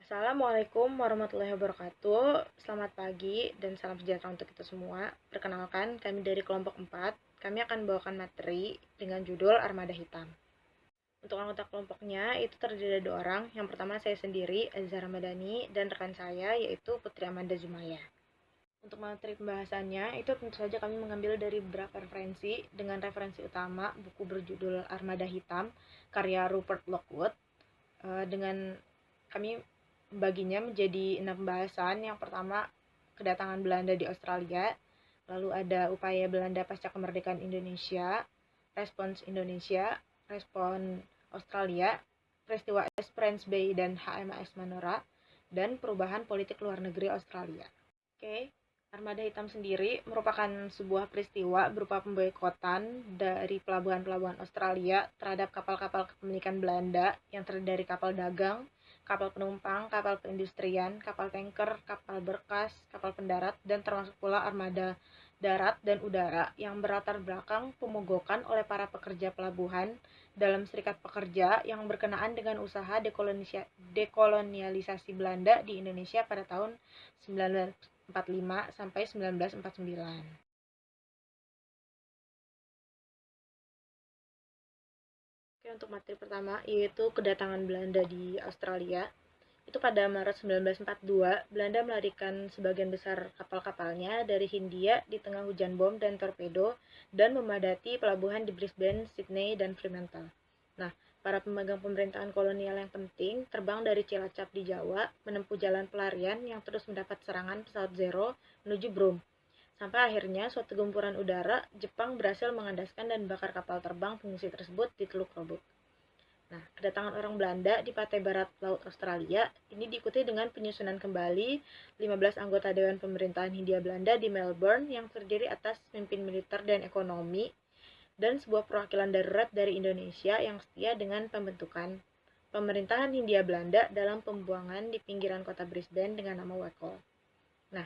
Assalamualaikum warahmatullahi wabarakatuh. Selamat pagi dan salam sejahtera untuk kita semua. Perkenalkan, kami dari kelompok 4. Kami akan membawakan materi dengan judul Armada Hitam. Untuk anggota kelompoknya itu terdiri dari 2 orang. Yang pertama saya sendiri, Azhar Ramadhani, dan rekan saya yaitu Putri Amanda Zumaya. Untuk materi pembahasannya, itu tentu saja kami mengambil dari beberapa referensi, dengan referensi utama buku berjudul Armada Hitam, karya Rupert Lockwood. Dengan kami membaginya menjadi 6 pembahasan. Yang pertama, kedatangan Belanda di Australia, lalu ada upaya Belanda pasca kemerdekaan Indonesia, respons Indonesia, respon Australia, peristiwa Esperance Bay dan HMAS Manora, dan perubahan politik luar negeri Australia. Oke, Armada Hitam sendiri merupakan sebuah peristiwa berupa pemboikotan dari pelabuhan-pelabuhan Australia terhadap kapal-kapal kepemilikan Belanda yang terdiri dari kapal dagang, kapal penumpang, kapal perindustrian, kapal tanker, kapal berkas, kapal pendarat, dan termasuk pula armada darat dan udara yang berlatar belakang pemogokan oleh para pekerja pelabuhan dalam serikat pekerja yang berkenaan dengan usaha dekolonialisasi Belanda di Indonesia pada tahun 1945 sampai 1949. Oke, untuk materi pertama yaitu kedatangan Belanda di Australia. Itu pada Maret 1942, Belanda melarikan sebagian besar kapal-kapalnya dari Hindia di tengah hujan bom dan torpedo dan memadati pelabuhan di Brisbane, Sydney, dan Fremantle. Nah, para pemegang pemerintahan kolonial yang penting terbang dari Cilacap di Jawa menempuh jalan pelarian yang terus mendapat serangan pesawat Zero menuju Broome. Sampai akhirnya suatu gempuran udara Jepang berhasil mengandaskan dan bakar kapal terbang pengungsi tersebut di Teluk Robek. Nah, kedatangan orang Belanda di pantai barat Laut Australia ini diikuti dengan penyusunan kembali 15 anggota Dewan Pemerintahan Hindia Belanda di Melbourne yang terdiri atas pemimpin militer dan ekonomi dan sebuah perwakilan darurat dari Indonesia yang setia dengan pembentukan pemerintahan Hindia Belanda dalam pembuangan di pinggiran kota Brisbane dengan nama Wekol. Nah,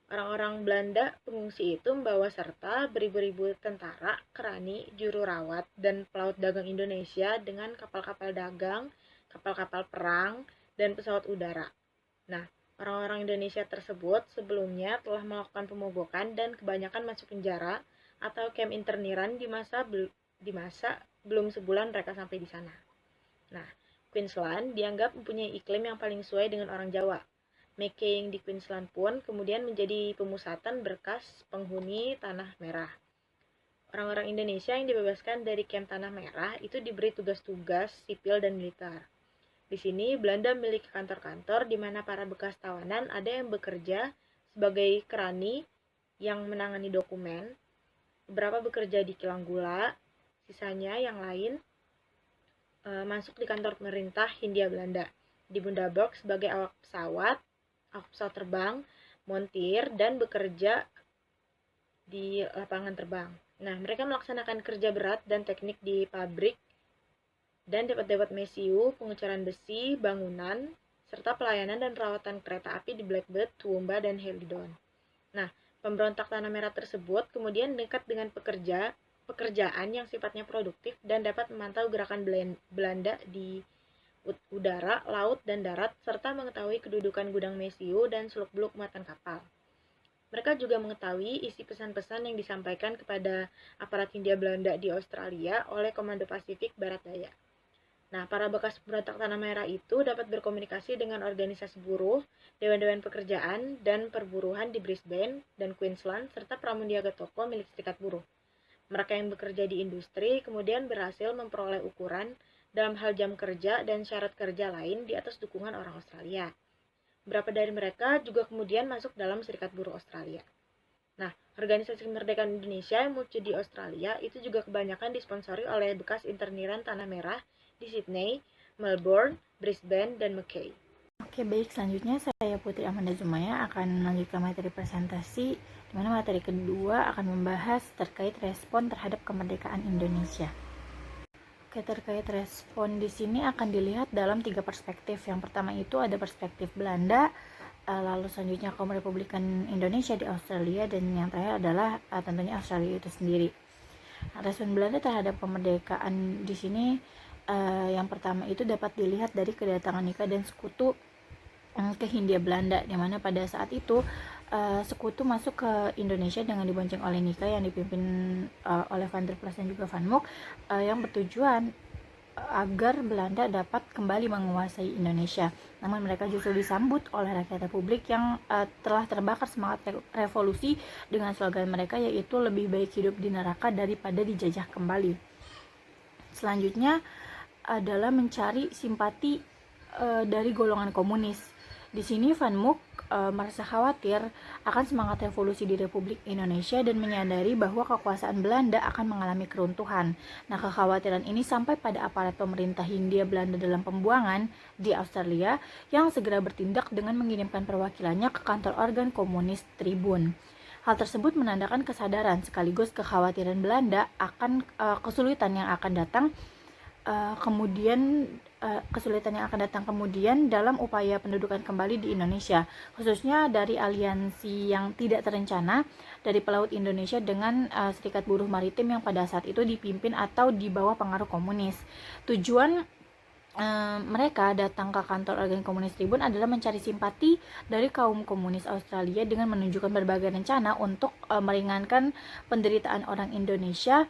orang-orang Belanda pengungsi itu membawa serta beribu-ribu tentara, kerani, juru rawat, dan pelaut dagang Indonesia dengan kapal-kapal dagang, kapal-kapal perang, dan pesawat udara. Nah, orang-orang Indonesia tersebut sebelumnya telah melakukan pemogokan dan kebanyakan masuk penjara atau kamp interniran di masa belum sebulan mereka sampai di sana. Nah, Queensland dianggap mempunyai iklim yang paling sesuai dengan orang Jawa. Mackay di Queensland pun kemudian menjadi pemusatan berkas penghuni Tanah Merah. Orang-orang Indonesia yang dibebaskan dari kamp Tanah Merah itu diberi tugas-tugas sipil dan militer. Di sini Belanda memiliki kantor-kantor di mana para bekas tawanan ada yang bekerja sebagai kerani yang menangani dokumen, beberapa bekerja di kilang gula, sisanya yang lain masuk di kantor pemerintah Hindia Belanda di Bundaberg sebagai awak pesawat terbang, montir, dan bekerja di lapangan terbang. Nah, mereka melaksanakan kerja berat dan teknik di pabrik dan dapat mesiu, pengecoran besi, bangunan, serta pelayanan dan perawatan kereta api di Blackbird, Toowoomba, dan Helidon. Nah, pemberontak Tanah Merah tersebut kemudian dekat dengan pekerjaan yang sifatnya produktif dan dapat memantau gerakan Belanda di udara, laut, dan darat, serta mengetahui kedudukan gudang mesiu dan seluk-beluk muatan kapal. Mereka juga mengetahui isi pesan-pesan yang disampaikan kepada aparat Hindia Belanda di Australia oleh Komando Pasifik Barat Daya. Nah, para bekas pemberontak Tanah Merah itu dapat berkomunikasi dengan organisasi buruh, dewan-dewan pekerjaan, dan perburuhan di Brisbane dan Queensland, serta pramundiaga toko milik serikat buruh. Mereka yang bekerja di industri kemudian berhasil memperoleh ukuran dalam hal jam kerja dan syarat kerja lain di atas dukungan orang Australia. Beberapa dari mereka juga kemudian masuk dalam Serikat Buruh Australia. Nah, organisasi kemerdekaan Indonesia yang muncul di Australia itu juga kebanyakan disponsori oleh bekas interniran Tanah Merah di Sydney, Melbourne, Brisbane, dan Mackay. Oke, baik. Selanjutnya saya Putri Amanda Zumaya akan melanjutkan materi presentasi, di mana materi kedua akan membahas terkait respon terhadap kemerdekaan Indonesia. Oke, terkait respon di sini akan dilihat dalam 3 perspektif. Yang pertama itu ada perspektif Belanda, lalu selanjutnya kaum Republikan Indonesia di Australia, dan yang terakhir adalah tentunya Australia itu sendiri. Respon Belanda terhadap kemerdekaan di sini yang pertama itu dapat dilihat dari kedatangan Nika dan sekutu ke Hindia Belanda, di mana pada saat itu sekutu masuk ke Indonesia dengan dibonceng oleh Nika yang dipimpin oleh Van der Plas dan juga Van Mook, yang bertujuan agar Belanda dapat kembali menguasai Indonesia. Namun mereka justru disambut oleh rakyat Republik yang telah terbakar semangat revolusi dengan slogan mereka, yaitu lebih baik hidup di neraka daripada dijajah kembali. Selanjutnya adalah mencari simpati dari golongan komunis. Di sini Van Mook merasa khawatir akan semangat revolusi di Republik Indonesia dan menyadari bahwa kekuasaan Belanda akan mengalami keruntuhan. Nah, kekhawatiran ini sampai pada aparat pemerintah Hindia Belanda dalam pembuangan di Australia yang segera bertindak dengan mengirimkan perwakilannya ke kantor organ komunis Tribun. Hal tersebut menandakan kesadaran sekaligus kekhawatiran Belanda akan kesulitan yang akan datang kemudian dalam upaya pendudukan kembali di Indonesia, khususnya dari aliansi yang tidak terencana dari pelaut Indonesia dengan Serikat Buruh Maritim yang pada saat itu dipimpin atau di bawah pengaruh komunis. Tujuan mereka datang ke kantor organ komunis Tribun adalah mencari simpati dari kaum komunis Australia dengan menunjukkan berbagai rencana untuk meringankan penderitaan orang Indonesia,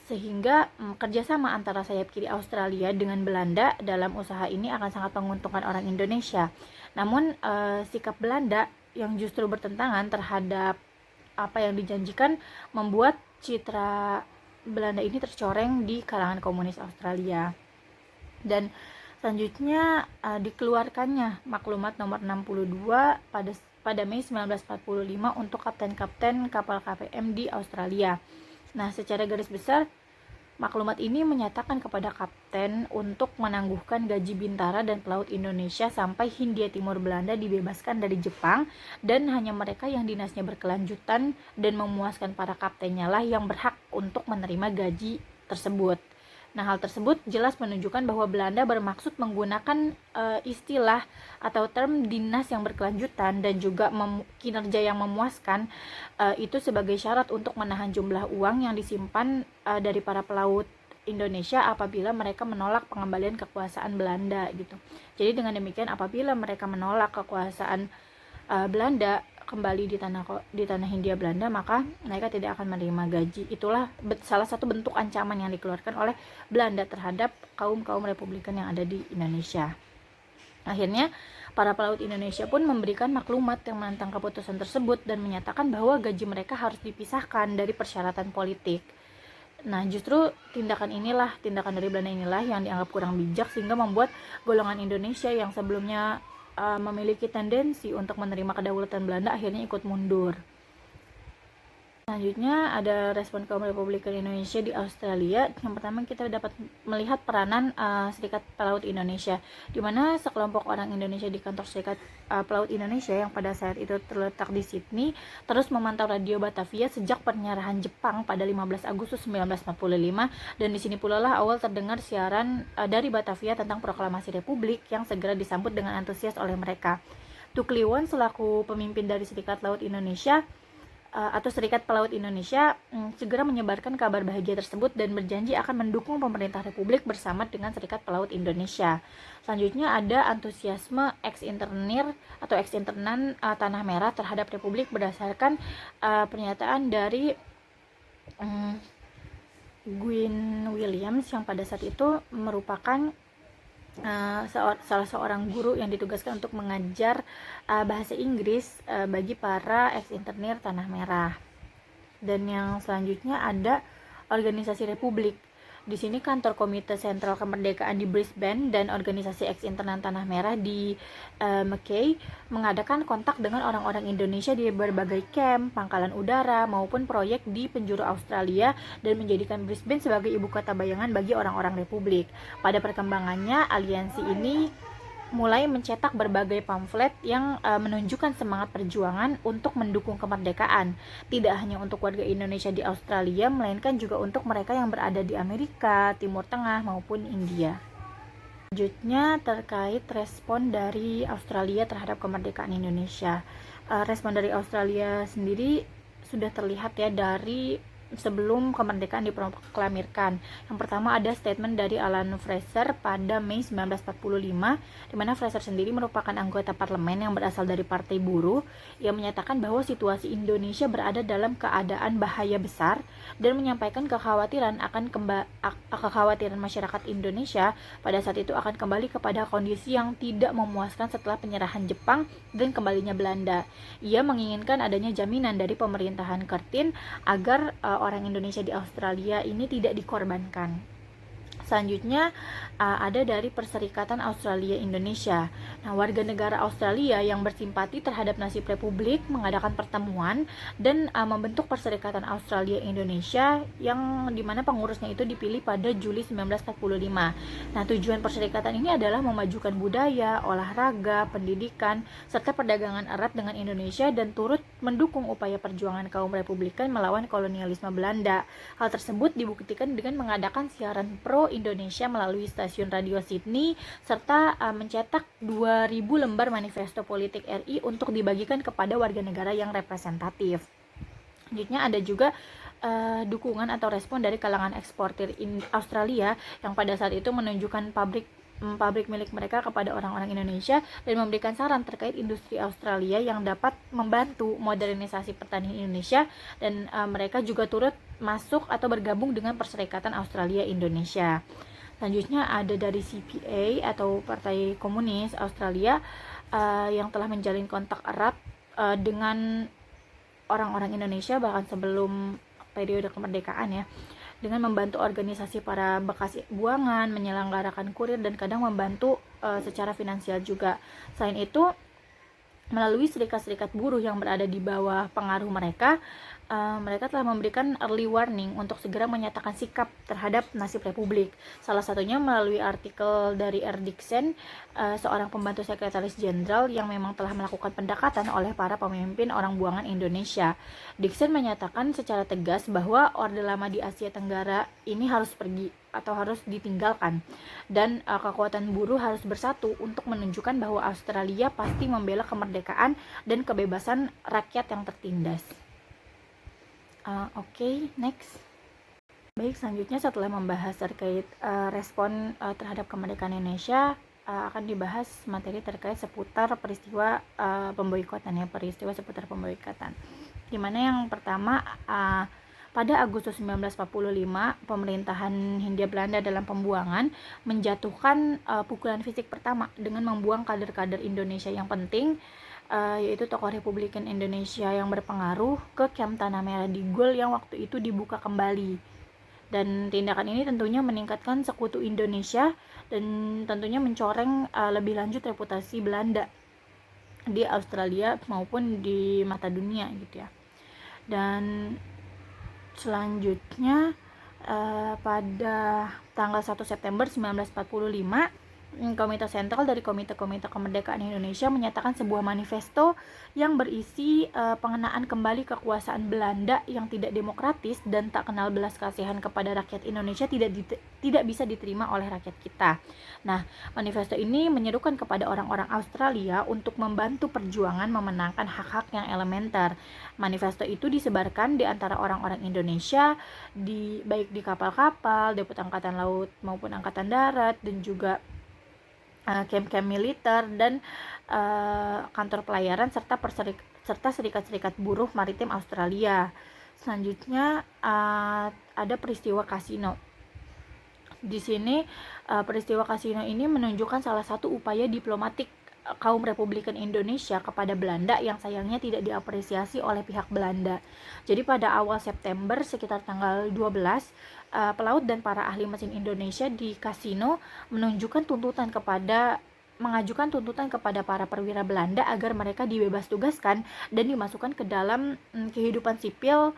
sehingga kerjasama antara sayap kiri Australia dengan Belanda dalam usaha ini akan sangat menguntungkan orang Indonesia. Namun sikap Belanda yang justru bertentangan terhadap apa yang dijanjikan membuat citra Belanda ini tercoreng di kalangan komunis Australia. Dan selanjutnya dikeluarkannya maklumat nomor 62 pada Mei 1945 untuk kapten-kapten kapal KPM di Australia. Nah, secara garis besar, maklumat ini menyatakan kepada kapten untuk menangguhkan gaji bintara dan pelaut Indonesia sampai Hindia Timur Belanda dibebaskan dari Jepang, dan hanya mereka yang dinasnya berkelanjutan dan memuaskan para kaptennya lah yang berhak untuk menerima gaji tersebut. Nah, hal tersebut jelas menunjukkan bahwa Belanda bermaksud menggunakan istilah atau term dinas yang berkelanjutan dan juga kinerja yang memuaskan itu sebagai syarat untuk menahan jumlah uang yang disimpan dari para pelaut Indonesia apabila mereka menolak pengembalian kekuasaan Belanda gitu. Jadi dengan demikian apabila mereka menolak kekuasaan Belanda kembali di tanah Hindia Belanda, maka mereka tidak akan menerima gaji. Itulah salah satu bentuk ancaman yang dikeluarkan oleh Belanda terhadap kaum Republikan yang ada di Indonesia. Akhirnya para pelaut Indonesia pun memberikan maklumat yang menentang keputusan tersebut dan menyatakan bahwa gaji mereka harus dipisahkan dari persyaratan politik. Nah, justru tindakan dari Belanda inilah yang dianggap kurang bijak sehingga membuat golongan Indonesia yang sebelumnya memiliki tendensi untuk menerima kedaulatan Belanda akhirnya ikut mundur. Selanjutnya ada respon kaum Republikan Indonesia di Australia. Yang pertama kita dapat melihat peranan Serikat Pelaut Indonesia, di mana sekelompok orang Indonesia di kantor Serikat Pelaut Indonesia yang pada saat itu terletak di Sydney terus memantau radio Batavia sejak penyerahan Jepang pada 15 Agustus 1945, dan di sini pula lah awal terdengar siaran dari Batavia tentang proklamasi Republik yang segera disambut dengan antusias oleh mereka. Tu Kliwon selaku pemimpin dari Serikat Laut Indonesia atau Serikat Pelaut Indonesia segera menyebarkan kabar bahagia tersebut dan berjanji akan mendukung pemerintah Republik bersama dengan Serikat Pelaut Indonesia. Selanjutnya ada antusiasme ex-internan Tanah Merah terhadap Republik berdasarkan pernyataan dari Gwyn Williams yang pada saat itu merupakan salah seorang guru yang ditugaskan untuk mengajar bahasa Inggris bagi para ex-internir Tanah Merah. Dan yang selanjutnya ada organisasi Republik. Di sini kantor Komite Sentral Kemerdekaan di Brisbane dan organisasi ex-internan Tanah Merah di Mackay mengadakan kontak dengan orang-orang Indonesia di berbagai camp, pangkalan udara maupun proyek di penjuru Australia dan menjadikan Brisbane sebagai ibu kota bayangan bagi orang-orang Republik. Pada perkembangannya, aliansi ini mulai mencetak berbagai pamflet yang menunjukkan semangat perjuangan untuk mendukung kemerdekaan, tidak hanya untuk warga Indonesia di Australia, melainkan juga untuk mereka yang berada di Amerika, Timur Tengah, maupun India. Selanjutnya terkait respon dari Australia terhadap kemerdekaan Indonesia. Respon dari Australia sendiri sudah terlihat ya dari sebelum kemerdekaan diproklamirkan. Yang pertama ada statement dari Alan Fraser pada Mei 1945, di mana Fraser sendiri merupakan anggota parlemen yang berasal dari Partai Buruh. Ia menyatakan bahwa situasi Indonesia berada dalam keadaan bahaya besar dan menyampaikan kekhawatiran kekhawatiran masyarakat Indonesia pada saat itu akan kembali kepada kondisi yang tidak memuaskan setelah penyerahan Jepang dan kembalinya Belanda. Ia menginginkan adanya jaminan dari pemerintahan Kertin agar orang Indonesia di Australia ini tidak dikorbankan. Selanjutnya ada dari Perserikatan Australia Indonesia. Nah, warga negara Australia yang bersimpati terhadap nasib Republik mengadakan pertemuan dan membentuk Perserikatan Australia Indonesia yang dimana pengurusnya itu dipilih pada Juli 1945. Nah, tujuan perserikatan ini adalah memajukan budaya, olahraga, pendidikan, serta perdagangan erat dengan Indonesia dan turut mendukung upaya perjuangan kaum Republikan melawan kolonialisme Belanda. Hal tersebut dibuktikan dengan mengadakan siaran pro Indonesia melalui stasiun radio Sydney serta mencetak 2000 lembar manifesto politik RI untuk dibagikan kepada warga negara yang representatif. Selanjutnya ada juga dukungan atau respon dari kalangan eksportir Australia yang pada saat itu menunjukkan pabrik milik mereka kepada orang-orang Indonesia dan memberikan saran terkait industri Australia yang dapat membantu modernisasi pertanian Indonesia, dan mereka juga turut masuk atau bergabung dengan Perserikatan Australia Indonesia. Selanjutnya ada dari CPA atau Partai Komunis Australia yang telah menjalin kontak erat dengan orang-orang Indonesia bahkan sebelum periode kemerdekaan ya, dengan membantu organisasi para bekas buangan, menyelenggarakan kurir, dan kadang membantu secara finansial juga. Selain itu, melalui serikat-serikat buruh yang berada di bawah pengaruh mereka, mereka telah memberikan early warning untuk segera menyatakan sikap terhadap nasib Republik. Salah satunya melalui artikel dari R. Dickson, seorang pembantu sekretaris jenderal yang memang telah melakukan pendekatan oleh para pemimpin orang buangan Indonesia. Dickson menyatakan secara tegas bahwa Orde Lama di Asia Tenggara ini harus pergi atau harus ditinggalkan, dan kekuatan buruh harus bersatu untuk menunjukkan bahwa Australia pasti membela kemerdekaan dan kebebasan rakyat yang tertindas. Oke, next. Baik, selanjutnya setelah membahas terkait respon terhadap kemerdekaan Indonesia, akan dibahas materi terkait seputar peristiwa pemboikotan ya, peristiwa seputar pemboikotan. Dimana yang pertama, pada Agustus 1945, pemerintahan Hindia Belanda dalam pembuangan menjatuhkan pukulan fisik pertama dengan membuang kader-kader Indonesia yang penting, yaitu tokoh Republikan Indonesia yang berpengaruh ke kamp Tanah Merah di Gul yang waktu itu dibuka kembali. Dan tindakan ini tentunya meningkatkan sekutu Indonesia dan tentunya mencoreng lebih lanjut reputasi Belanda di Australia maupun di mata dunia gitu ya. Dan selanjutnya pada tanggal 1 September 1945, Komite Sentral dari Komite-Komite Kemerdekaan Indonesia menyatakan sebuah manifesto yang berisi pengenaan kembali kekuasaan Belanda yang tidak demokratis dan tak kenal belas kasihan kepada rakyat Indonesia tidak bisa diterima oleh rakyat kita. Nah, manifesto ini menyerukan kepada orang-orang Australia untuk membantu perjuangan memenangkan hak-hak yang elementer. Manifesto itu disebarkan di antara orang-orang Indonesia baik di kapal-kapal, Deput Angkatan Laut maupun Angkatan Darat, dan juga kamp-kamp militer dan kantor pelayaran serta serikat-serikat buruh maritim Australia. Selanjutnya ada peristiwa kasino. Di sini peristiwa kasino ini menunjukkan salah satu upaya diplomatik kaum Republikan Indonesia kepada Belanda yang sayangnya tidak diapresiasi oleh pihak Belanda. Jadi pada awal September sekitar tanggal 12, pelaut dan para ahli mesin Indonesia di kasino mengajukan tuntutan kepada para perwira Belanda agar mereka dibebas tugaskan dan dimasukkan ke dalam kehidupan sipil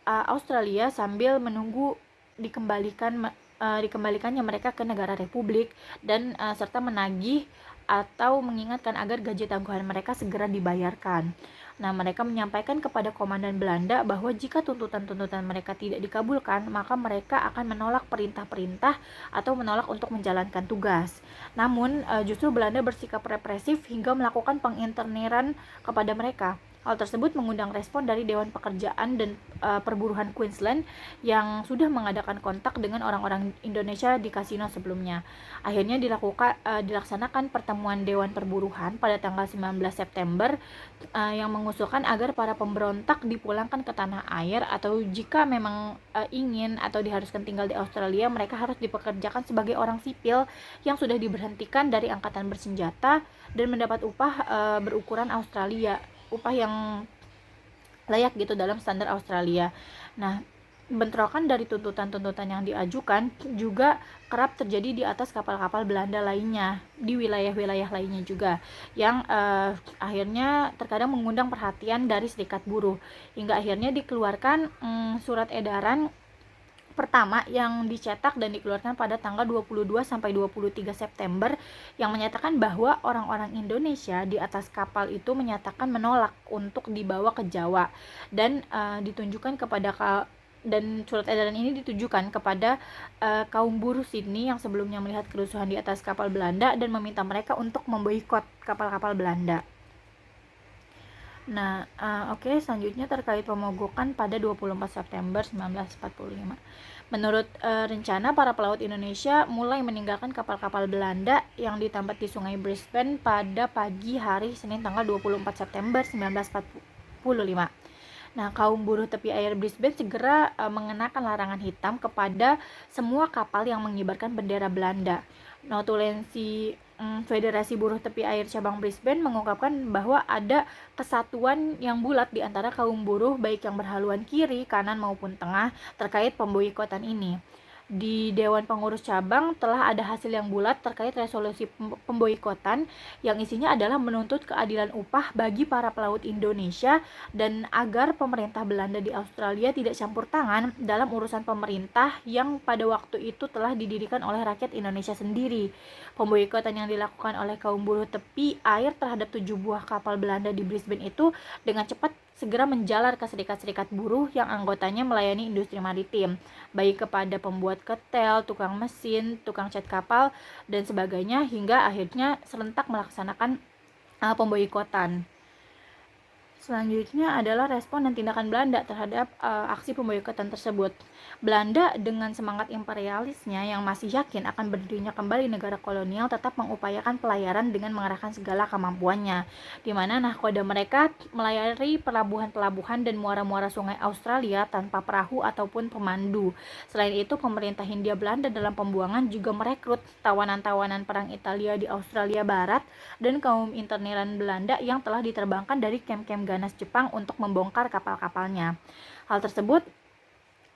Australia sambil menunggu dikembalikannya mereka ke negara Republik, dan serta menagih atau mengingatkan agar gaji tangguhan mereka segera dibayarkan. Nah, mereka menyampaikan kepada komandan Belanda bahwa jika tuntutan-tuntutan mereka tidak dikabulkan, maka mereka akan menolak perintah-perintah atau menolak untuk menjalankan tugas. Namun, justru Belanda bersikap represif hingga melakukan penginterniran kepada mereka. Hal tersebut mengundang respon dari Dewan Pekerjaan dan Perburuhan Queensland yang sudah mengadakan kontak dengan orang-orang Indonesia di kasino sebelumnya. Akhirnya dilaksanakan pertemuan Dewan Perburuhan pada tanggal 19 September yang mengusulkan agar para pemberontak dipulangkan ke tanah air, atau jika memang ingin atau diharuskan tinggal di Australia, mereka harus dipekerjakan sebagai orang sipil yang sudah diberhentikan dari angkatan bersenjata dan mendapat upah berukuran Australia, upah yang layak gitu dalam standar Australia. Nah, bentrokan dari tuntutan-tuntutan yang diajukan juga kerap terjadi di atas kapal-kapal Belanda lainnya, di wilayah-wilayah lainnya juga, yang akhirnya terkadang mengundang perhatian dari serikat buruh, hingga akhirnya dikeluarkan surat edaran pertama yang dicetak dan dikeluarkan pada tanggal 22 sampai 23 September yang menyatakan bahwa orang-orang Indonesia di atas kapal itu menyatakan menolak untuk dibawa ke Jawa, dan ditunjukkan kepada dan surat edaran ini ditujukan kepada kaum buruh Sydney yang sebelumnya melihat kerusuhan di atas kapal Belanda dan meminta mereka untuk memboikot kapal-kapal Belanda. Nah, selanjutnya terkait pemogokan pada 24 September 1945. Menurut rencana, para pelaut Indonesia mulai meninggalkan kapal-kapal Belanda yang ditambat di Sungai Brisbane pada pagi hari Senin tanggal 24 September 1945. Nah, kaum buruh tepi air Brisbane segera mengenakan larangan hitam kepada semua kapal yang mengibarkan bendera Belanda. Notulensi Federasi Buruh Tepi Air Cabang Brisbane mengungkapkan bahwa ada kesatuan yang bulat di antara kaum buruh baik yang berhaluan kiri, kanan maupun tengah terkait pemboikotan ini. Di Dewan Pengurus Cabang telah ada hasil yang bulat terkait resolusi pemboikotan yang isinya adalah menuntut keadilan upah bagi para pelaut Indonesia dan agar pemerintah Belanda di Australia tidak campur tangan dalam urusan pemerintah yang pada waktu itu telah didirikan oleh rakyat Indonesia sendiri. Pemboikotan yang dilakukan oleh kaum buruh tepi air terhadap 7 buah kapal Belanda di Brisbane itu dengan cepat segera menjalar ke serikat-serikat buruh yang anggotanya melayani industri maritim, baik kepada pembuat ketel, tukang mesin, tukang cat kapal, dan sebagainya, hingga akhirnya serentak melaksanakan pemboikotan. Selanjutnya adalah respon dan tindakan Belanda terhadap aksi pemboikotan tersebut. Belanda dengan semangat imperialisnya yang masih yakin akan berdirinya kembali negara kolonial tetap mengupayakan pelayaran dengan mengerahkan segala kemampuannya, di mana nahkoda mereka melayari pelabuhan-pelabuhan dan muara-muara sungai Australia tanpa perahu ataupun pemandu. Selain itu, pemerintah Hindia Belanda dalam pembuangan juga merekrut tawanan-tawanan perang Italia di Australia Barat dan kaum interniran Belanda yang telah diterbangkan dari kem-kem ganas Jepang untuk membongkar kapal-kapalnya. Hal tersebut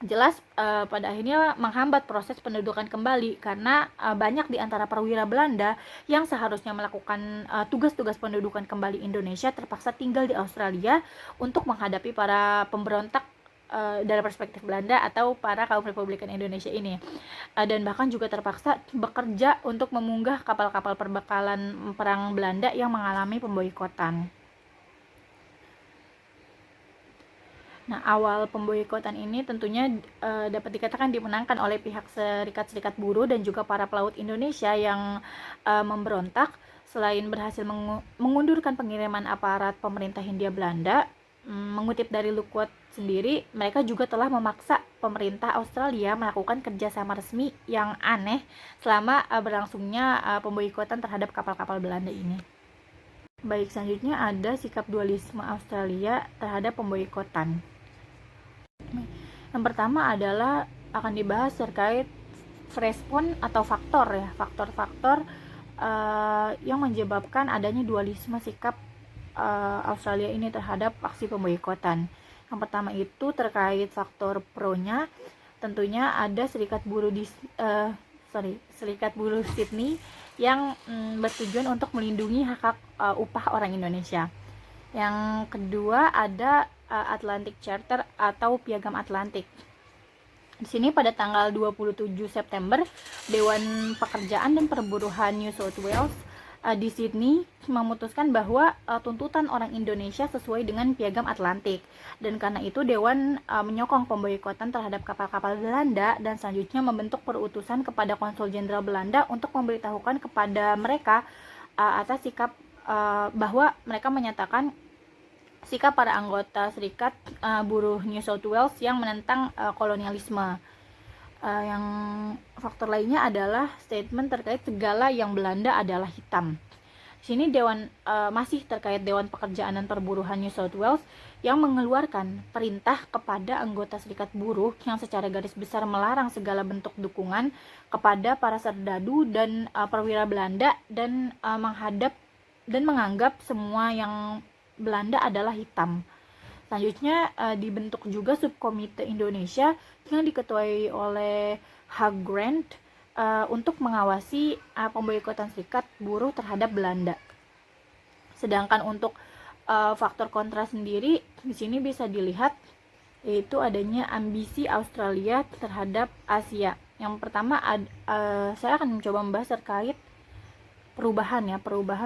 jelas pada akhirnya menghambat proses pendudukan kembali, karena banyak di antara perwira Belanda yang seharusnya melakukan tugas-tugas pendudukan kembali Indonesia terpaksa tinggal di Australia untuk menghadapi para pemberontak dari perspektif Belanda atau para kaum Republikan Indonesia ini, dan bahkan juga terpaksa bekerja untuk memunggah kapal-kapal perbekalan perang Belanda yang mengalami pemboikotan. Nah, awal pemboikotan ini tentunya dapat dikatakan dimenangkan oleh pihak serikat-serikat buruh dan juga para pelaut Indonesia yang memberontak. Selain berhasil mengundurkan pengiriman aparat pemerintah Hindia Belanda, mengutip dari Lockwood sendiri, mereka juga telah memaksa pemerintah Australia melakukan kerjasama resmi yang aneh selama berlangsungnya pemboikotan terhadap kapal-kapal Belanda ini. Baik, selanjutnya ada sikap dualisme Australia terhadap pemboikotan. Yang pertama adalah akan dibahas terkait respon atau faktor-faktor yang menyebabkan adanya dualisme sikap Australia ini terhadap aksi pemboikotan. Yang pertama itu terkait faktor pro-nya, tentunya ada serikat buruh Sydney yang bertujuan untuk melindungi hak upah orang Indonesia. Yang kedua ada Atlantic Charter atau Piagam Atlantik. Di sini pada tanggal 27 September, Dewan Pekerjaan dan Perburuhan New South Wales di Sydney memutuskan bahwa tuntutan orang Indonesia sesuai dengan Piagam Atlantik, dan karena itu Dewan menyokong pemboikotan terhadap kapal-kapal Belanda dan selanjutnya membentuk perutusan kepada Konsul Jenderal Belanda untuk memberitahukan kepada mereka atas sikap bahwa mereka menyatakan sikap para anggota serikat buruh New South Wales yang menentang kolonialisme. Yang faktor lainnya adalah statement terkait segala yang Belanda adalah hitam. Di sini masih terkait Dewan Pekerjaan dan Perburuhan New South Wales yang mengeluarkan perintah kepada anggota serikat buruh yang secara garis besar melarang segala bentuk dukungan kepada para serdadu dan perwira Belanda dan menganggap semua yang Belanda adalah hitam. Selanjutnya dibentuk juga subkomite Indonesia yang diketuai oleh Hugh Grant untuk mengawasi pemboikotan serikat buruh terhadap Belanda. Sedangkan untuk faktor kontra sendiri di sini bisa dilihat yaitu adanya ambisi Australia terhadap Asia. Yang pertama saya akan mencoba membahas terkait perubahan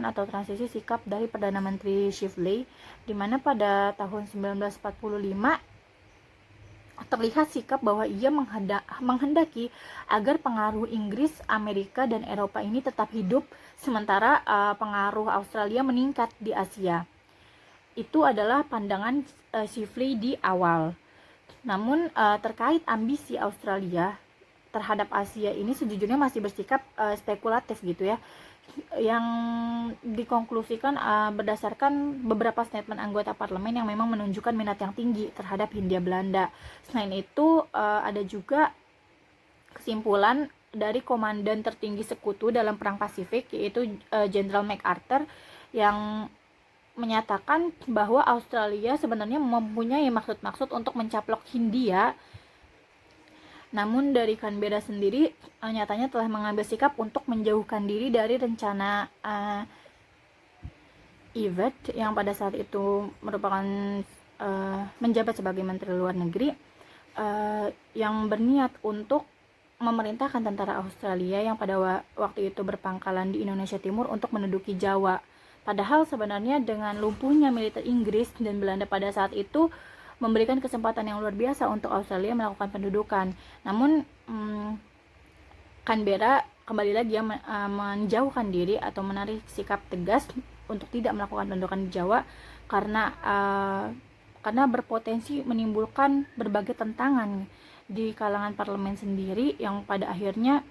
atau transisi sikap dari Perdana Menteri Chifley, di mana pada tahun 1945 terlihat sikap bahwa ia menghendaki agar pengaruh Inggris, Amerika, dan Eropa ini tetap hidup, sementara pengaruh Australia meningkat di Asia. Itu adalah pandangan Chifley di awal. Namun terkait ambisi Australia terhadap Asia ini sejujurnya masih bersikap spekulatif gitu ya, yang dikonklusikan berdasarkan beberapa statement anggota parlemen yang memang menunjukkan minat yang tinggi terhadap Hindia Belanda. Selain itu ada juga kesimpulan dari komandan tertinggi sekutu dalam perang Pasifik, yaitu Jenderal MacArthur, yang menyatakan bahwa Australia sebenarnya mempunyai maksud-maksud untuk mencaplok Hindia. Namun dari Canberra sendiri nyatanya telah mengambil sikap untuk menjauhkan diri dari rencana Evett yang pada saat itu merupakan menjabat sebagai Menteri Luar Negeri, yang berniat untuk memerintahkan tentara Australia yang pada waktu itu berpangkalan di Indonesia Timur untuk menduduki Jawa. Padahal sebenarnya dengan lumpuhnya militer Inggris dan Belanda pada saat itu memberikan kesempatan yang luar biasa untuk Australia melakukan pendudukan. Namun Canberra kembali lagi menjauhkan diri atau menarik sikap tegas untuk tidak melakukan pendudukan di Jawa karena berpotensi menimbulkan berbagai tentangan di kalangan parlemen sendiri yang pada akhirnya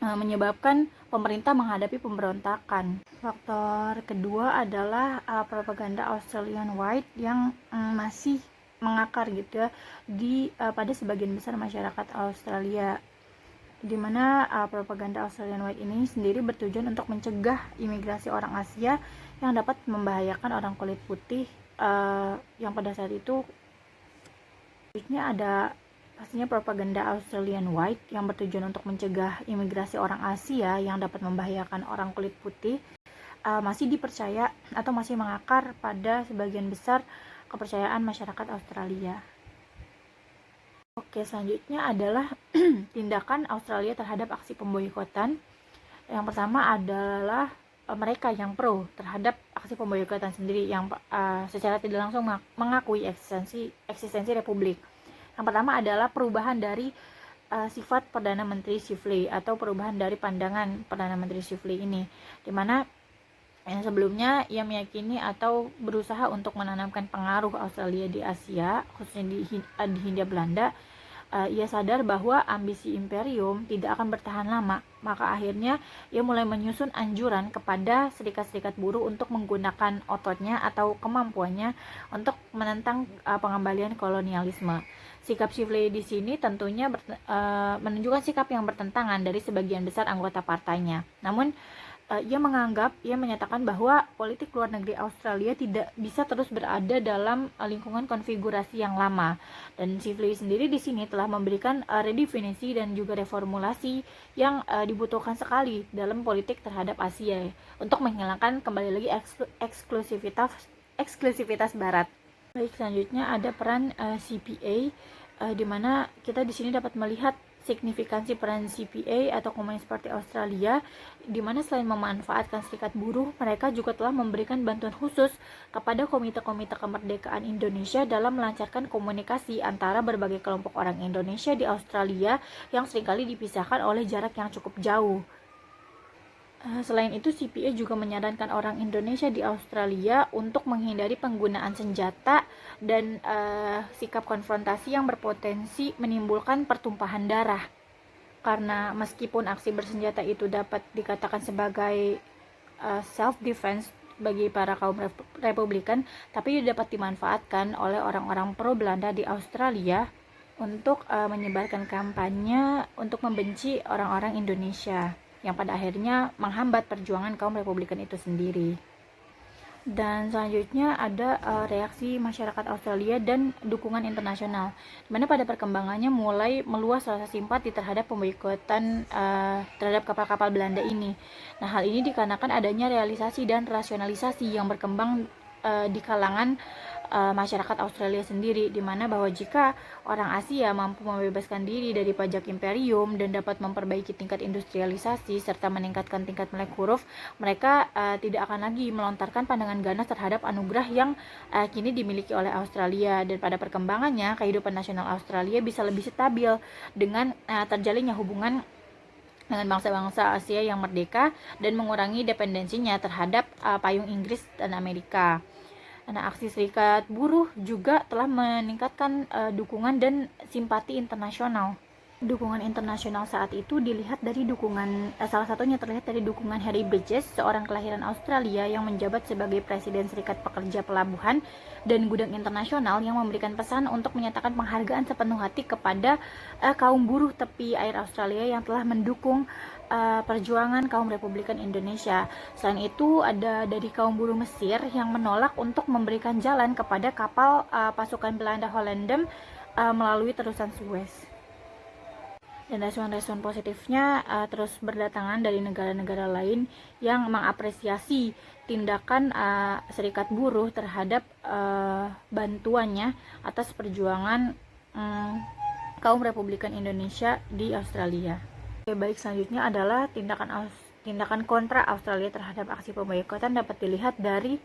menyebabkan pemerintah menghadapi pemberontakan. Faktor kedua adalah propaganda Australian White yang masih mengakar gitu ya pada sebagian besar masyarakat Australia, di mana propaganda Australian White ini sendiri bertujuan untuk mencegah imigrasi orang Asia yang dapat membahayakan orang kulit putih, yang pada saat itu ada pastinya propaganda Australian White yang bertujuan untuk mencegah imigrasi orang Asia yang dapat membahayakan orang kulit putih, masih dipercaya atau masih mengakar pada sebagian besar kepercayaan masyarakat Australia. Oke, selanjutnya adalah tindakan Australia terhadap aksi pemboikotan. Yang pertama adalah mereka yang pro terhadap aksi pemboikotan sendiri yang secara tidak langsung mengakui eksistensi republik. Yang pertama adalah perubahan dari sifat Perdana Menteri Chifley atau perubahan dari pandangan Perdana Menteri Chifley ini, dimana yang sebelumnya ia meyakini atau berusaha untuk menanamkan pengaruh Australia di Asia, khususnya di Hindia Belanda. Ia sadar bahwa ambisi imperium tidak akan bertahan lama, maka akhirnya ia mulai menyusun anjuran kepada serikat-serikat buruh untuk menggunakan ototnya atau kemampuannya untuk menentang pengembalian kolonialisme. Sikap Chifley di sini tentunya menunjukkan sikap yang bertentangan dari sebagian besar anggota partainya. Namun ia menyatakan bahwa politik luar negeri Australia tidak bisa terus berada dalam lingkungan konfigurasi yang lama, dan Chifley sendiri di sini telah memberikan redefinisi dan juga reformulasi yang dibutuhkan sekali dalam politik terhadap Asia untuk menghilangkan kembali lagi eksklusivitas Barat. Baik, selanjutnya ada peran CPA, di mana kita di sini dapat melihat signifikansi peran CPA atau Komunis Parti Australia, di mana selain memanfaatkan serikat buruh, mereka juga telah memberikan bantuan khusus kepada komite-komite kemerdekaan Indonesia dalam melancarkan komunikasi antara berbagai kelompok orang Indonesia di Australia yang seringkali dipisahkan oleh jarak yang cukup jauh. Selain itu, CPA juga menyarankan orang Indonesia di Australia untuk menghindari penggunaan senjata dan sikap konfrontasi yang berpotensi menimbulkan pertumpahan darah. Karena meskipun aksi bersenjata itu dapat dikatakan sebagai self-defense bagi para kaum Republikan, tapi dapat dimanfaatkan oleh orang-orang pro-Belanda di Australia untuk menyebarkan kampanye untuk membenci orang-orang Indonesia, yang pada akhirnya menghambat perjuangan kaum Republikan itu sendiri. Dan selanjutnya ada reaksi masyarakat Australia dan dukungan internasional, dimana pada perkembangannya mulai meluas rasa simpati terhadap pemboikotan terhadap kapal-kapal Belanda ini. Nah, hal ini dikarenakan adanya realisasi dan rasionalisasi yang berkembang di kalangan masyarakat Australia sendiri, di mana bahwa jika orang Asia mampu membebaskan diri dari pajak imperium dan dapat memperbaiki tingkat industrialisasi serta meningkatkan tingkat melek huruf, mereka tidak akan lagi melontarkan pandangan ganas terhadap anugerah yang kini dimiliki oleh Australia. Dan pada perkembangannya, kehidupan nasional Australia bisa lebih stabil dengan terjalinnya hubungan dengan bangsa-bangsa Asia yang merdeka dan mengurangi dependensinya terhadap payung Inggris dan Amerika. Nah, aksi serikat buruh juga telah meningkatkan dukungan dan simpati internasional. Dukungan internasional saat itu dilihat dari salah satunya terlihat dari dukungan Harry Bridges, seorang kelahiran Australia yang menjabat sebagai Presiden Serikat Pekerja Pelabuhan dan Gudang Internasional, yang memberikan pesan untuk menyatakan penghargaan sepenuh hati kepada kaum buruh tepi air Australia yang telah mendukung perjuangan kaum Republikan Indonesia. Selain itu, ada dari kaum buruh Mesir yang menolak untuk memberikan jalan kepada kapal pasukan Belanda Hollandem melalui terusan Suez. Dan respon-respon positifnya terus berdatangan dari negara-negara lain yang mengapresiasi tindakan serikat buruh terhadap bantuannya atas perjuangan kaum Republikan Indonesia di Australia. Oke, baik, selanjutnya adalah tindakan kontra Australia terhadap aksi pemboikotan dapat dilihat dari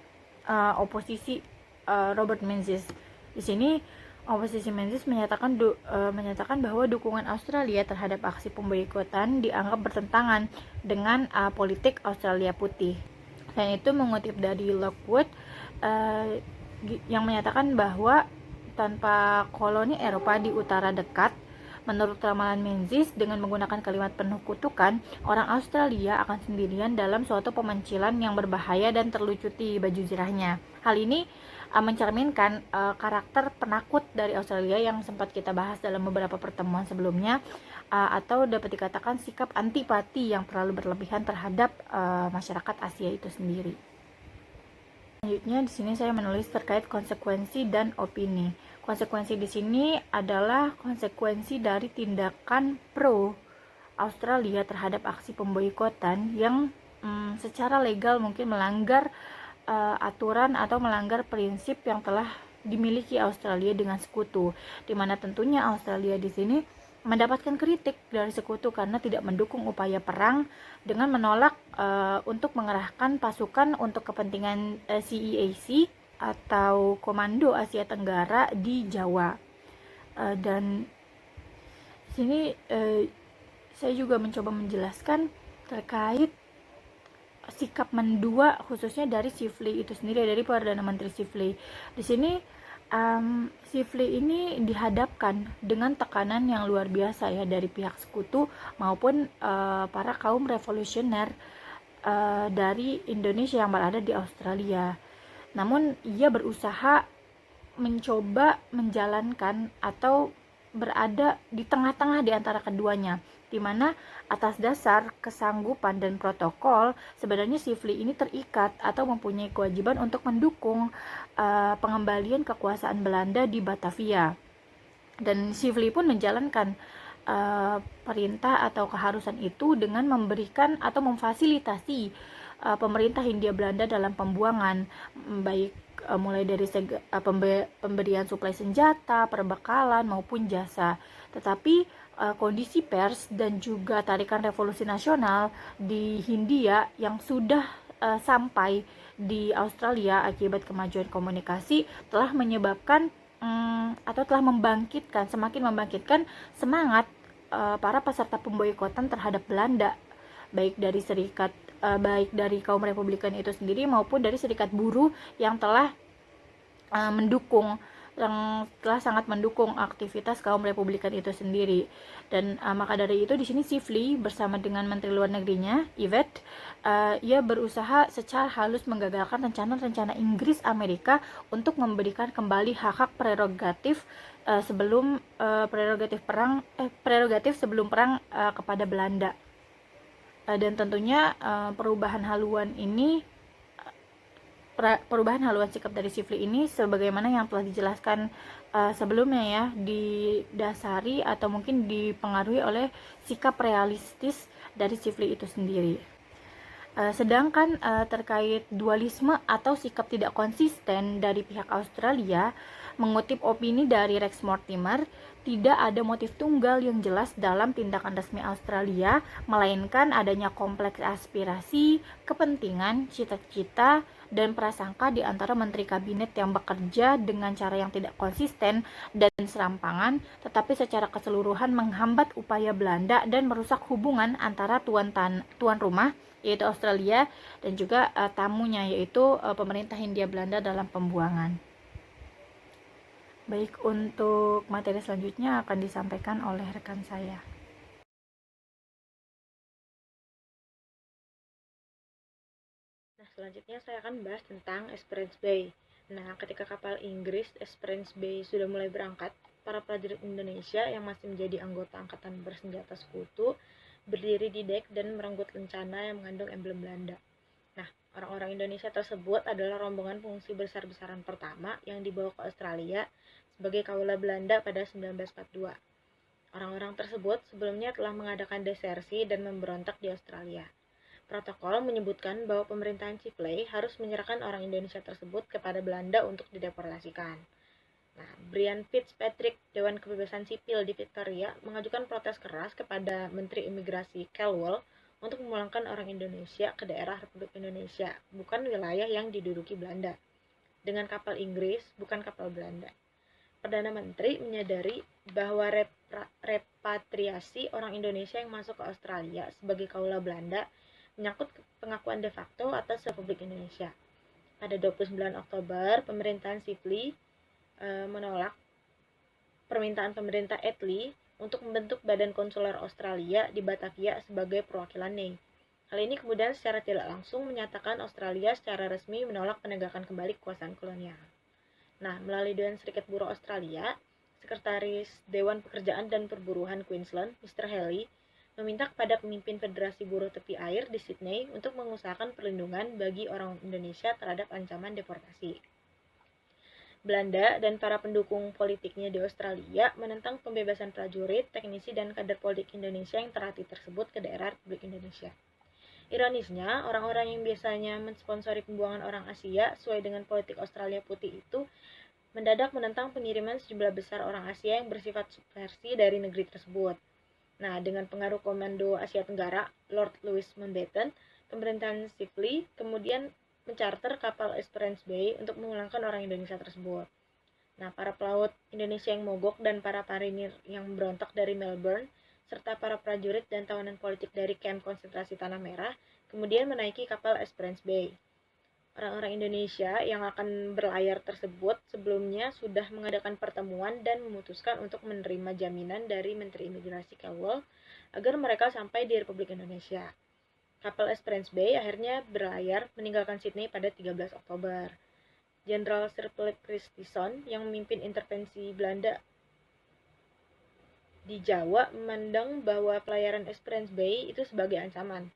oposisi Robert Menzies. Di sini oposisi Menzies menyatakan bahwa dukungan Australia terhadap aksi pemboikotan dianggap bertentangan dengan politik Australia Putih. Selain itu, mengutip dari Lockwood yang menyatakan bahwa tanpa koloni Eropa di utara dekat, menurut ramalan Menzies, dengan menggunakan kalimat penuh kutukan, orang Australia akan sendirian dalam suatu pemencilan yang berbahaya dan terlucuti baju zirahnya. Hal ini mencerminkan karakter penakut dari Australia yang sempat kita bahas dalam beberapa pertemuan sebelumnya, atau dapat dikatakan sikap antipati yang terlalu berlebihan terhadap masyarakat Asia itu sendiri. Selanjutnya di sini saya menulis terkait konsekuensi dan opini. Konsekuensi di sini adalah konsekuensi dari tindakan pro Australia terhadap aksi pemboikotan yang secara legal mungkin melanggar aturan atau melanggar prinsip yang telah dimiliki Australia dengan sekutu, di mana tentunya Australia di sini mendapatkan kritik dari sekutu karena tidak mendukung upaya perang dengan menolak untuk mengerahkan pasukan untuk kepentingan CEAC atau Komando Asia Tenggara di Jawa. Dan di sini saya juga mencoba menjelaskan terkait sikap mendua khususnya dari Shively itu sendiri, dari Perdana Menteri Shively. Di sini Shively ini dihadapkan dengan tekanan yang luar biasa ya dari pihak sekutu maupun para kaum revolusioner dari Indonesia yang berada di Australia. Namun ia berusaha mencoba menjalankan atau berada di tengah-tengah di antara keduanya, di mana atas dasar kesanggupan dan protokol sebenarnya Shively ini terikat atau mempunyai kewajiban untuk mendukung pengembalian kekuasaan Belanda di Batavia. Dan Shively pun menjalankan perintah atau keharusan itu dengan memberikan atau memfasilitasi pemerintah Hindia Belanda dalam pembuangan, baik mulai dari pemberian suplai senjata, perbekalan maupun jasa. Tetapi kondisi pers dan juga tarikan revolusi nasional di Hindia yang sudah sampai di Australia akibat kemajuan komunikasi telah menyebabkan atau telah semakin membangkitkan semangat para peserta pemboikotan terhadap Belanda, baik dari serikat baik dari kaum Republikan itu sendiri maupun dari serikat buruh yang telah sangat mendukung aktivitas kaum Republikan itu sendiri. Dan maka dari itu di sini Shively bersama dengan Menteri Luar Negerinya Yvette, ia berusaha secara halus menggagalkan rencana-rencana Inggris Amerika untuk memberikan kembali hak-hak prerogatif prerogatif sebelum perang kepada Belanda. Dan tentunya perubahan haluan sikap dari Shively ini sebagaimana yang telah dijelaskan sebelumnya ya, didasari atau mungkin dipengaruhi oleh sikap realistis dari Shively itu sendiri. Sedangkan terkait dualisme atau sikap tidak konsisten dari pihak Australia, mengutip opini dari Rex Mortimer, tidak ada motif tunggal yang jelas dalam tindakan resmi Australia, melainkan adanya kompleks aspirasi, kepentingan, cita-cita, dan prasangka di antara menteri kabinet yang bekerja dengan cara yang tidak konsisten dan serampangan, tetapi secara keseluruhan menghambat upaya Belanda dan merusak hubungan antara tuan rumah yaitu Australia dan juga tamunya yaitu pemerintah Hindia Belanda dalam pembuangan. Baik, untuk materi selanjutnya akan disampaikan oleh rekan saya. Nah, selanjutnya saya akan bahas tentang Esperance Bay. Nah, ketika kapal Inggris Esperance Bay sudah mulai berangkat, para prajurit Indonesia yang masih menjadi anggota Angkatan Bersenjata Sekutu berdiri di dek dan merenggut lencana yang mengandung emblem Belanda. Nah, orang-orang Indonesia tersebut adalah rombongan pengungsi besar-besaran pertama yang dibawa ke Australia sebagai kaula Belanda pada 1942. Orang-orang tersebut sebelumnya telah mengadakan desersi dan memberontak di Australia. Protokol menyebutkan bahwa pemerintahan Shively harus menyerahkan orang Indonesia tersebut kepada Belanda untuk dideportasikan. Nah, Brian Fitzpatrick, Dewan Kebebasan Sipil di Victoria, mengajukan protes keras kepada Menteri Imigrasi Caldwell untuk memulangkan orang Indonesia ke daerah Republik Indonesia, bukan wilayah yang diduduki Belanda, dengan kapal Inggris, bukan kapal Belanda. Perdana Menteri menyadari bahwa repatriasi orang Indonesia yang masuk ke Australia sebagai kaula Belanda menyangkut pengakuan de facto atas Republik Indonesia. Pada 29 Oktober, pemerintahan Shively menolak permintaan pemerintah Attlee untuk membentuk Badan Konsuler Australia di Batavia sebagai perwakilan NEI. Hal ini kemudian secara tidak langsung menyatakan Australia secara resmi menolak penegakan kembali kekuasaan kolonial. Nah, melalui Dewan Serikat Buruh Australia, Sekretaris Dewan Pekerjaan dan Perburuhan Queensland, Mr. Haley, meminta kepada pemimpin Federasi Buruh Tepi Air di Sydney untuk mengusahakan perlindungan bagi orang Indonesia terhadap ancaman deportasi. Belanda dan para pendukung politiknya di Australia menentang pembebasan prajurit, teknisi, dan kader politik Indonesia yang terhati tersebut ke daerah Republik Indonesia. Ironisnya, orang-orang yang biasanya mensponsori pembuangan orang Asia sesuai dengan politik Australia Putih itu mendadak menentang pengiriman sejumlah besar orang Asia yang bersifat subversi dari negeri tersebut. Nah, dengan pengaruh Komando Asia Tenggara, Lord Louis Mountbatten, pemerintahan Shively kemudian mencarter kapal Esperance Bay untuk memulangkan orang Indonesia tersebut. Nah, para pelaut Indonesia yang mogok dan para marinir yang berontak dari Melbourne serta para prajurit dan tawanan politik dari kamp konsentrasi Tanah Merah kemudian menaiki kapal Esperance Bay. Orang-orang Indonesia yang akan berlayar tersebut sebelumnya sudah mengadakan pertemuan dan memutuskan untuk menerima jaminan dari Menteri Imigrasi Caldwell agar mereka sampai di Republik Indonesia. Kapal Esperance Bay akhirnya berlayar meninggalkan Sydney pada 13 Oktober. Jenderal Sir Philip Christison yang memimpin intervensi Belanda di Jawa memandang bahwa pelayaran Esperance Bay itu sebagai ancaman.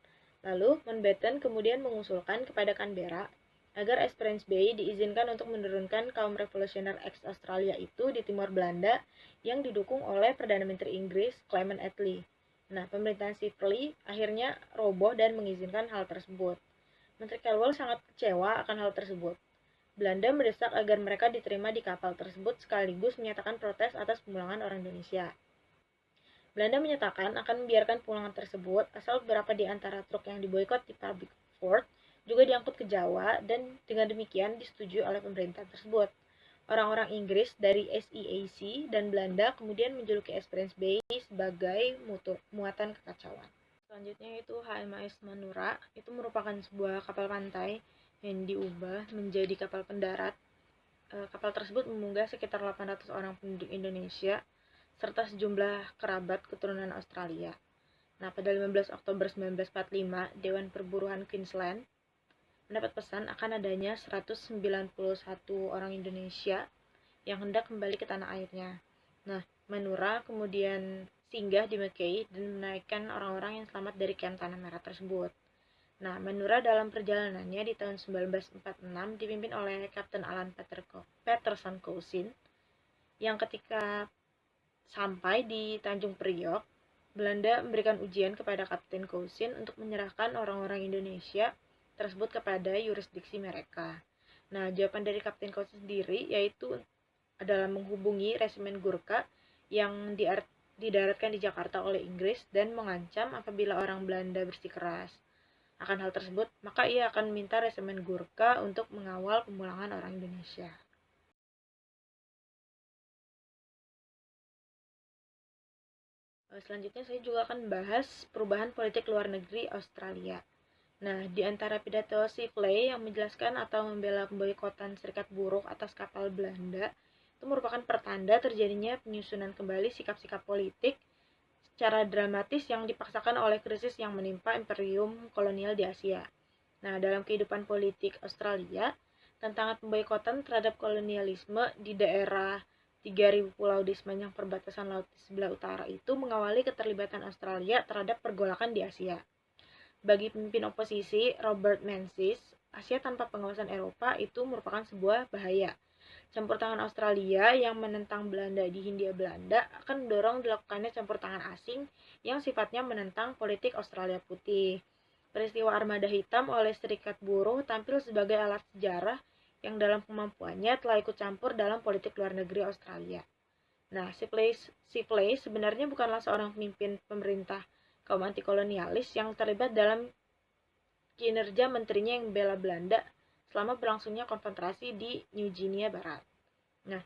Lalu, Mountbatten kemudian mengusulkan kepada Canberra agar Esperance Bay diizinkan untuk menurunkan kaum revolusioner ex-Australia itu di Timor Belanda yang didukung oleh Perdana Menteri Inggris Clement Attlee. Nah, pemerintahan Shively akhirnya roboh dan mengizinkan hal tersebut. Menteri Caldwell sangat kecewa akan hal tersebut. Belanda mendesak agar mereka diterima di kapal tersebut sekaligus menyatakan protes atas pemulangan orang Indonesia. Belanda menyatakan akan membiarkan pulangan tersebut asal beberapa di antara truk yang diboikot di Public Fort juga diangkut ke Jawa dan dengan demikian disetujui oleh pemerintah tersebut. Orang-orang Inggris dari SEAC dan Belanda kemudian menjuluki Esperance Bay sebagai muatan kekacauan. Selanjutnya itu HMAS Manura, itu merupakan sebuah kapal pantai yang diubah menjadi kapal pendarat. Kapal tersebut memunggah sekitar 800 orang penduduk Indonesia serta sejumlah kerabat keturunan Australia. Nah, pada 15 Oktober 1945, Dewan Perburuan Queensland mendapat pesan akan adanya 191 orang Indonesia yang hendak kembali ke tanah airnya. Nah, Manura kemudian singgah di Mackay dan menaikkan orang-orang yang selamat dari kamp Tanah Merah tersebut. Nah, Manura dalam perjalanannya di tahun 1946 dipimpin oleh Kapten Alan Patterson Cousin, yang ketika sampai di Tanjung Priok, Belanda memberikan ujian kepada Kapten Cousin untuk menyerahkan orang-orang Indonesia tersebut kepada yurisdiksi mereka. Nah, jawaban dari Kapten Cousin sendiri yaitu adalah menghubungi resimen Gurkha yang didaratkan di Jakarta oleh Inggris dan mengancam apabila orang Belanda bersikeras akan hal tersebut, maka ia akan meminta resimen Gurkha untuk mengawal pemulangan orang Indonesia. Selanjutnya saya juga akan membahas perubahan politik luar negeri Australia. Nah, di antara pidato Sibley yang menjelaskan atau membela pemboikotan serikat buruh atas kapal Belanda, itu merupakan pertanda terjadinya penyusunan kembali sikap-sikap politik secara dramatis yang dipaksakan oleh krisis yang menimpa imperium kolonial di Asia. Nah, dalam kehidupan politik Australia, tantangan pemboikotan terhadap kolonialisme di daerah 3.000 pulau di sepanjang perbatasan laut di sebelah utara itu mengawali keterlibatan Australia terhadap pergolakan di Asia. Bagi pemimpin oposisi Robert Menzies, Asia tanpa pengawasan Eropa itu merupakan sebuah bahaya. Campur tangan Australia yang menentang Belanda di Hindia Belanda akan mendorong dilakukannya campur tangan asing yang sifatnya menentang politik Australia Putih. Peristiwa Armada Hitam oleh Serikat Buruh tampil sebagai alat sejarah yang dalam kemampuannya telah ikut campur dalam politik luar negeri Australia. Nah, Sibley sebenarnya bukanlah seorang pemimpin pemerintah kaum anti-kolonialis yang terlibat dalam kinerja menterinya yang membela Belanda selama berlangsungnya konfrontasi di New Guinea Barat. Nah,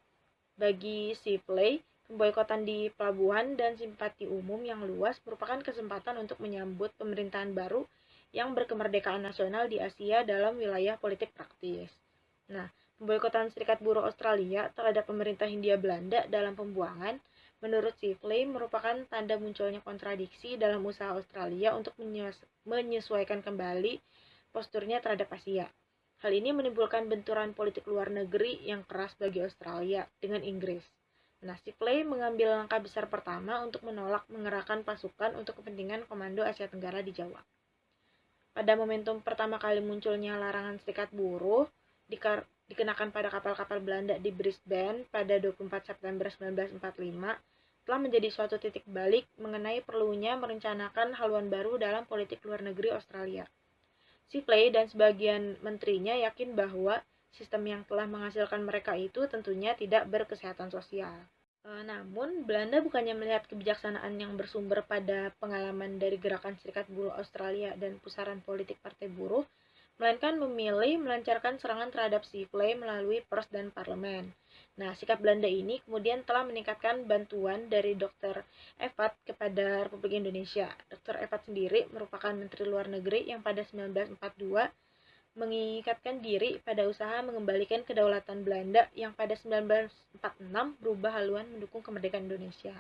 bagi Sibley, pemboikotan di pelabuhan dan simpati umum yang luas merupakan kesempatan untuk menyambut pemerintahan baru yang berkemerdekaan nasional di Asia dalam wilayah politik praktis. Nah, pemboikotan Serikat Buruh Australia terhadap pemerintah Hindia Belanda dalam pembuangan, menurut Sibley, merupakan tanda munculnya kontradiksi dalam usaha Australia untuk menyesuaikan kembali posturnya terhadap Asia. Hal ini menimbulkan benturan politik luar negeri yang keras bagi Australia dengan Inggris. Nah, Sibley mengambil langkah besar pertama untuk menolak mengerahkan pasukan untuk kepentingan Komando Asia Tenggara di Jawa. Pada momentum pertama kali munculnya larangan serikat buruh dikenakan pada kapal-kapal Belanda di Brisbane pada 24 September 1945, telah menjadi suatu titik balik mengenai perlunya merencanakan haluan baru dalam politik luar negeri Australia. Sibley dan sebagian menterinya yakin bahwa sistem yang telah menghasilkan mereka itu tentunya tidak berkesehatan sosial. Namun, Belanda bukannya melihat kebijaksanaan yang bersumber pada pengalaman dari gerakan Serikat Buruh Australia dan pusaran politik Partai Buruh, melainkan memilih melancarkan serangan terhadap Sibley melalui pers dan parlemen. Nah, sikap Belanda ini kemudian telah meningkatkan bantuan dari Dr. Evatt kepada Republik Indonesia. Dr. Evatt sendiri merupakan Menteri Luar Negeri yang pada 1942 mengikatkan diri pada usaha mengembalikan kedaulatan Belanda yang pada 1946 berubah haluan mendukung kemerdekaan Indonesia.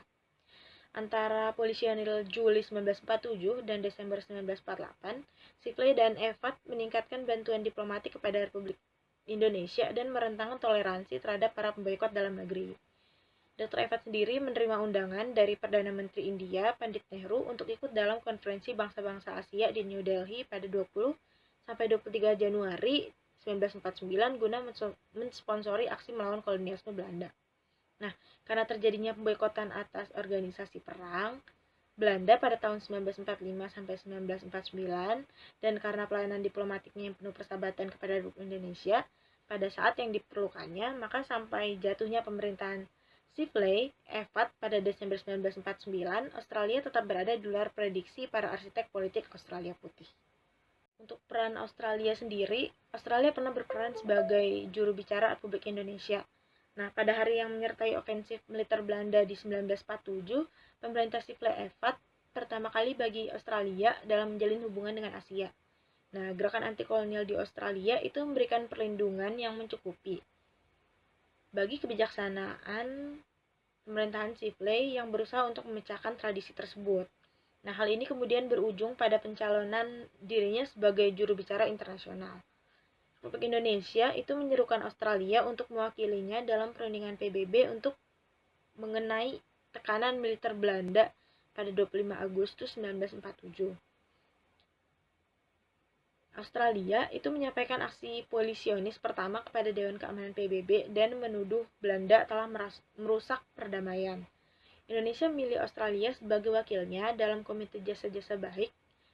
Antara Polisionil Juli 1947 dan Desember 1948, Sibley dan Evatt meningkatkan bantuan diplomatik kepada Republik Indonesia dan merentangkan toleransi terhadap para pemboikot dalam negeri. Dr. Evatt sendiri menerima undangan dari Perdana Menteri India, Pandit Nehru, untuk ikut dalam konferensi bangsa-bangsa Asia di New Delhi pada 20 sampai 23 Januari 1949 guna mensponsori aksi melawan kolonialisme Belanda. Nah, karena terjadinya pemboikotan atas organisasi perang Belanda pada tahun 1945 sampai 1949 dan karena pelayanan diplomatiknya yang penuh persahabatan kepada Republik Indonesia pada saat yang diperlukannya, maka sampai jatuhnya pemerintahan Sibley, Evatt pada Desember 1949, Australia tetap berada di luar prediksi para arsitek politik Australia Putih. Untuk peran Australia sendiri, Australia pernah berperan sebagai juru bicara Republik Indonesia. Nah, pada hari yang menyertai ofensif militer Belanda di 1947, pemerintah Sibley Evatt pertama kali bagi Australia dalam menjalin hubungan dengan Asia. Nah, gerakan anti kolonial di Australia itu memberikan perlindungan yang mencukupi bagi kebijaksanaan pemerintahan Sibley yang berusaha untuk memecahkan tradisi tersebut. Nah, hal ini kemudian berujung pada pencalonan dirinya sebagai juru bicara internasional. Republik Indonesia itu menyerukan Australia untuk mewakilinya dalam perundingan PBB untuk mengenai tekanan militer Belanda pada 25 Agustus 1947. Australia itu menyampaikan aksi abolisionis pertama kepada Dewan Keamanan PBB dan menuduh Belanda telah merusak perdamaian. Indonesia memilih Australia sebagai wakilnya dalam Komite Jasa-Jasa Baik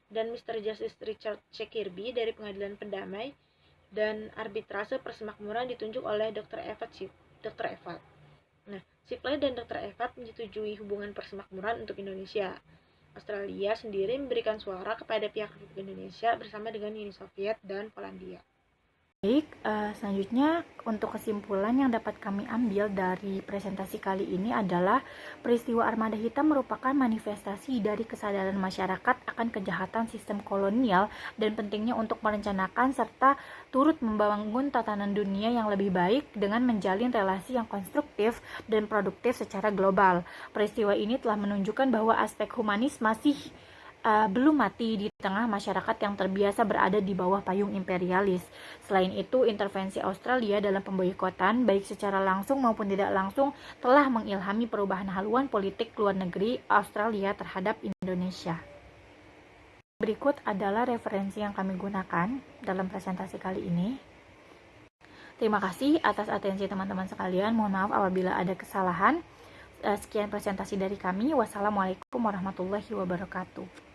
dan Mr. Justice Richard C. Kirby dari Pengadilan Pendamai dan Arbitrase Persemakmuran ditunjuk oleh Dr. Evat. Nah, Sibley dan Dr. Evat menyetujui hubungan persemakmuran untuk Indonesia. Australia sendiri memberikan suara kepada pihak Republik Indonesia bersama dengan Uni Soviet dan Polandia. Baik, selanjutnya untuk kesimpulan yang dapat kami ambil dari presentasi kali ini adalah peristiwa Armada Hitam merupakan manifestasi dari kesadaran masyarakat akan kejahatan sistem kolonial dan pentingnya untuk merencanakan serta turut membangun tatanan dunia yang lebih baik dengan menjalin relasi yang konstruktif dan produktif secara global. Peristiwa ini telah menunjukkan bahwa aspek humanis masih belum mati di tengah masyarakat yang terbiasa berada di bawah payung imperialis. Selain itu, intervensi Australia dalam pemboikotan, baik secara langsung maupun tidak langsung, telah mengilhami perubahan haluan politik luar negeri Australia terhadap Indonesia. Berikut adalah referensi yang kami gunakan dalam presentasi kali ini. Terima kasih atas atensi teman-teman sekalian. Mohon maaf apabila ada kesalahan. Sekian presentasi dari kami. Wassalamualaikum warahmatullahi wabarakatuh.